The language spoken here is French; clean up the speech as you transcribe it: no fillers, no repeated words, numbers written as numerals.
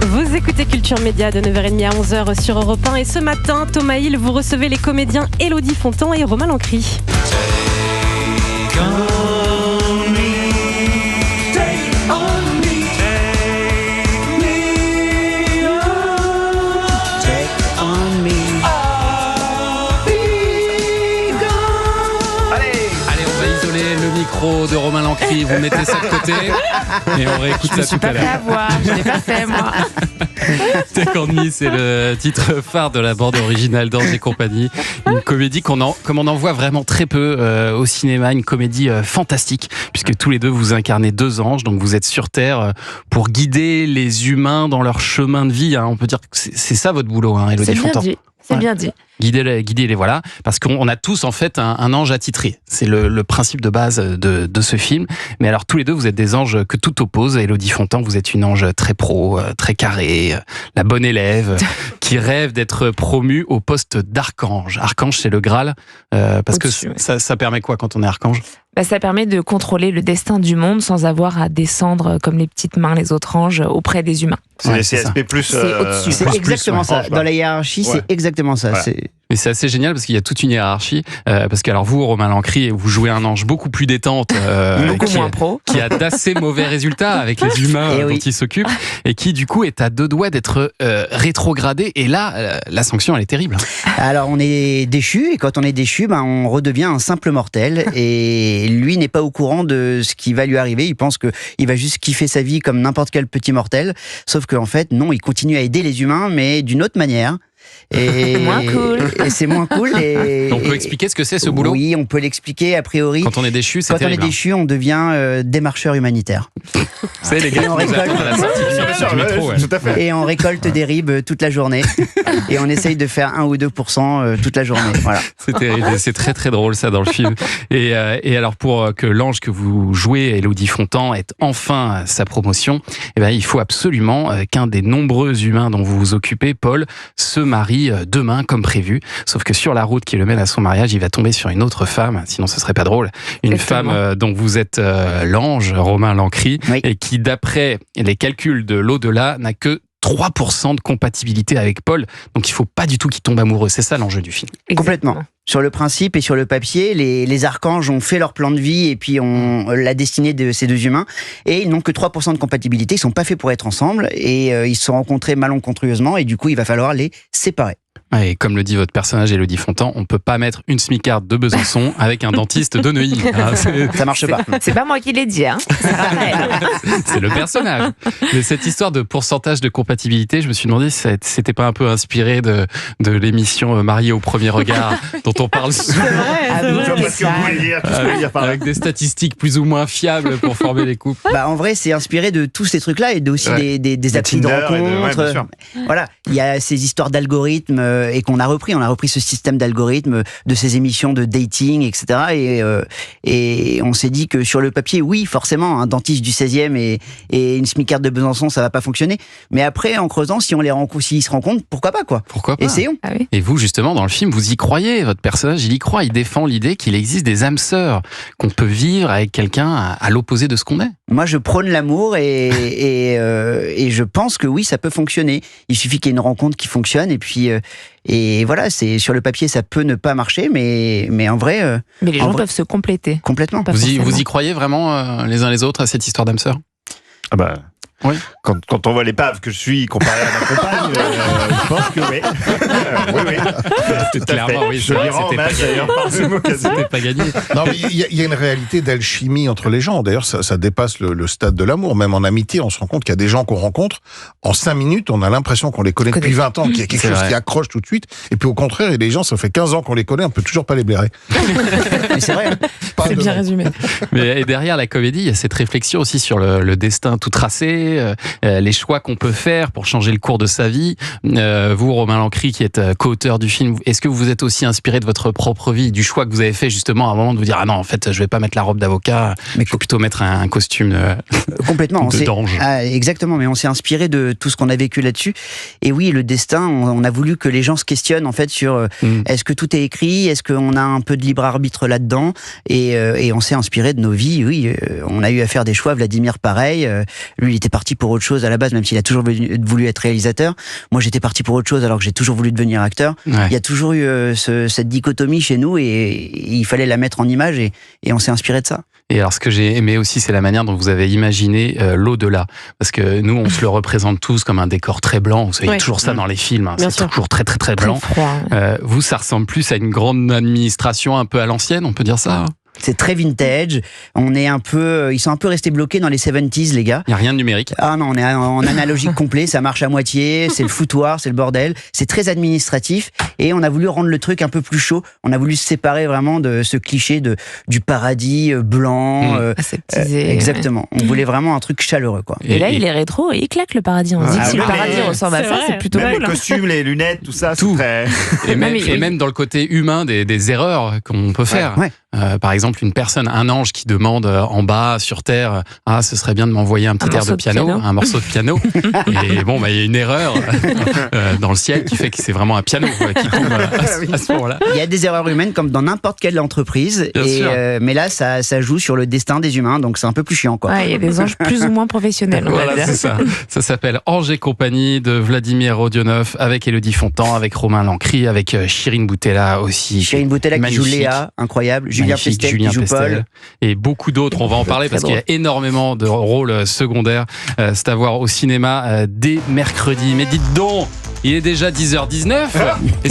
Vous écoutez Culture Média de 9h30 à 11h sur Europe 1 et ce matin, Thomas Hill, vous recevez les comédiens Élodie Fontan et Romain Lancry. De Romain Lancry, vous mettez ça de côté et on réécoute ça tout à l'heure. Je l'ai pas fait moi. Take On Me, c'est le titre phare de la bande originale d'Ange et compagnie. Une comédie comme on en voit vraiment très peu au cinéma, une comédie fantastique puisque tous les deux vous incarnez deux anges, donc vous êtes sur Terre pour guider les humains dans leur chemin de vie. On peut dire que c'est ça votre boulot, Élodie Fontan. C'est bien dit. Guider-les, voilà. Parce qu'on a tous, en fait, un ange attitré. C'est le principe de base de ce film. Mais alors, tous les deux, vous êtes des anges que tout oppose. Élodie Fontan, vous êtes une ange très pro, très carrée, la bonne élève, qui rêve d'être promue au poste d'archange. Archange, c'est le Graal. Parce que ça permet quoi quand on est archange ? Ça permet de contrôler le destin du monde sans avoir à descendre comme les petites mains, les autres anges, auprès des humains. C'est les CSP+. C'est au-dessus. C'est exactement ça. Dans la hiérarchie, c'est exactement ça. Voilà. Mais c'est assez génial parce qu'il y a toute une hiérarchie. Parce que alors vous, Romain Lancry, vous jouez un ange beaucoup plus détente, beaucoup moins pro, qui a d'assez mauvais résultats avec les humains dont il s'occupe, et qui du coup est à deux doigts d'être rétrogradé. Et là, la sanction, elle est terrible. Alors on est déchu, et quand on est déchu, on redevient un simple mortel. Et lui n'est pas au courant de ce qui va lui arriver. Il pense qu'il va juste kiffer sa vie comme n'importe quel petit mortel. Sauf qu'en fait, non, il continue à aider les humains, mais d'une autre manière. Et moins cool. Et c'est moins cool. On peut expliquer ce que c'est ce boulot ? Oui, on peut l'expliquer a priori. Quand on est déchu, c'est terrible. Quand on est déchu, on devient démarcheur humanitaire. Vous savez, les gars, on récolte à la sortie du métro, tout à fait. Et on récolte des ribes toute la journée. Et on essaye de faire 1 ou 2% toute la journée. Voilà. C'est terrible. C'est très très drôle ça dans le film. Et alors pour que l'ange que vous jouez, Élodie Fontan, ait enfin sa promotion, il faut absolument qu'un des nombreux humains dont vous vous occupez, Paul, se marie demain comme prévu. Sauf que sur la route qui le mène à son mariage, il va tomber sur une autre femme, sinon ce serait pas drôle. Une femme dont vous êtes l'ange, Romain Lancry, oui. Et qui d'après les calculs de l'au-delà n'a que 3% de compatibilité avec Paul, donc il faut pas du tout qu'il tombe amoureux. C'est ça l'enjeu du film. Exactement. Complètement. Sur le principe et sur le papier, les archanges ont fait leur plan de vie et puis ont la destinée de ces deux humains, et ils n'ont que 3% de compatibilité, ils sont pas faits pour être ensemble, et ils se sont rencontrés malencontreusement, et du coup il va falloir les séparer. Et comme le dit votre personnage Élodie Fontan, on peut pas mettre une smicarde de Besançon avec un dentiste de Neuilly. Ça marche pas. C'est pas moi qui l'ai dit, C'est le personnage. Mais cette histoire de pourcentage de compatibilité, je me suis demandé si c'était pas un peu inspiré de l'émission Mariés au premier regard, dont on parle souvent. Avec des statistiques plus ou moins fiables pour former les couples. En vrai, c'est inspiré de tous ces trucs-là et aussi des applis de rencontres. Voilà, il y a ces histoires d'algorithmes et qu'on a repris. On a repris ce système d'algorithmes de ces émissions de dating, etc. Et on s'est dit que sur le papier, oui, forcément, un dentiste du 16e et une smicarde de Besançon, ça va pas fonctionner. Mais après, en creusant, s'ils se rencontrent, pourquoi pas, quoi. Pourquoi pas. Essayons. Ah oui. Et vous, justement, dans le film, vous y croyez. Votre personnage, il y croit. Il défend l'idée qu'il existe des âmes sœurs, qu'on peut vivre avec quelqu'un à l'opposé de ce qu'on est. Moi, je prône l'amour et je pense que oui, ça peut fonctionner. Il suffit qu'il y ait une rencontre qui fonctionne et voilà, c'est sur le papier, ça peut ne pas marcher, mais en vrai. Mais les gens peuvent se compléter. Complètement. Vous y croyez vraiment les uns les autres à cette histoire d'âme sœur ? Oui. Quand on voit l'épave que je suis comparé à ma compagne, je pense que oui. Oui. Clairement, oui. Je lui rends hommage d'ailleurs par ce mot. C'était pas gagné. Non, mais il y a une réalité d'alchimie entre les gens. D'ailleurs, ça dépasse le stade de l'amour. Même en amitié, on se rend compte qu'il y a des gens qu'on rencontre, en 5 minutes, on a l'impression qu'on les connaît depuis 20 ans, qu'il y a quelque chose qui accroche tout de suite. Et puis au contraire, il y a des gens, ça fait 15 ans qu'on les connaît, on peut toujours pas les blairer. Mais c'est vrai. C'est bien résumé. Mais derrière la comédie, il y a cette réflexion aussi sur le destin tout tracé, les choix qu'on peut faire pour changer le cours de sa vie. Vous, Romain Lancry, qui êtes co-auteur du film, est-ce que vous êtes aussi inspiré de votre propre vie, du choix que vous avez fait justement à un moment de vous dire « Ah non, en fait, je vais pas mettre la robe d'avocat, je vais plutôt mettre un costume complètement, d'ange. » Exactement, mais on s'est inspiré de tout ce qu'on a vécu là-dessus. Et oui, le destin, on a voulu que les gens se questionnent en fait sur est-ce que tout est écrit, est-ce qu'on a un peu de libre arbitre là-dedans, et on s'est inspiré de nos vies. Oui, on a eu à faire des choix. Vladimir, pareil, lui, il était parti parti pour autre chose à la base, même s'il a toujours voulu être réalisateur. Moi, j'étais parti pour autre chose alors que j'ai toujours voulu devenir acteur. Il y a toujours eu cette dichotomie chez nous et il fallait la mettre en image et on s'est inspiré de ça. Et alors, ce que j'ai aimé aussi, c'est la manière dont vous avez imaginé l'au-delà. Parce que nous, on se le représente tous comme un décor très blanc. Vous savez toujours ça dans les films. Hein. C'est toujours très, très, très blanc. Vous, ça ressemble plus à une grande administration un peu à l'ancienne, on peut dire ça? C'est très vintage. Ils sont un peu restés bloqués dans les 70s, les gars. Il n'y a rien de numérique. Ah non, on est en analogique complet. Ça marche à moitié. C'est le foutoir, c'est le bordel. C'est très administratif. Et on a voulu rendre le truc un peu plus chaud. On a voulu se séparer vraiment de ce cliché du paradis blanc. Exactement. On voulait vraiment un truc chaleureux, quoi. Et là, il est rétro et il claque le paradis. On dit que si le paradis ressemble à ça, c'est plutôt cool. Les costumes, les lunettes, tout ça, tout. Très... Et même dans le côté humain des erreurs qu'on peut faire. Par exemple, une personne, un ange qui demande en bas, sur Terre, ce serait bien de m'envoyer un petit air de piano, un morceau de piano. Et bon, il y a une erreur dans le ciel qui fait que c'est vraiment un piano qui tombe à ce moment-là. Il y a des erreurs humaines comme dans n'importe quelle entreprise. Mais là, ça joue sur le destin des humains, donc c'est un peu plus chiant, quoi. Il y a des anges plus ou moins professionnels. Voilà, c'est ça. Ça s'appelle Ange et compagnie de Vladimir Rodionov avec Élodie Fontan, avec Romain Lancry, avec Chirine Boutella aussi. Chirine Boutella qui joue Léa, incroyable. Julien Pestel qui joue Paul. Et beaucoup d'autres, on va en parler parce qu'il y a énormément de rôles secondaires. C'est à voir au cinéma dès mercredi. Mais dites donc, il est déjà 10h19 et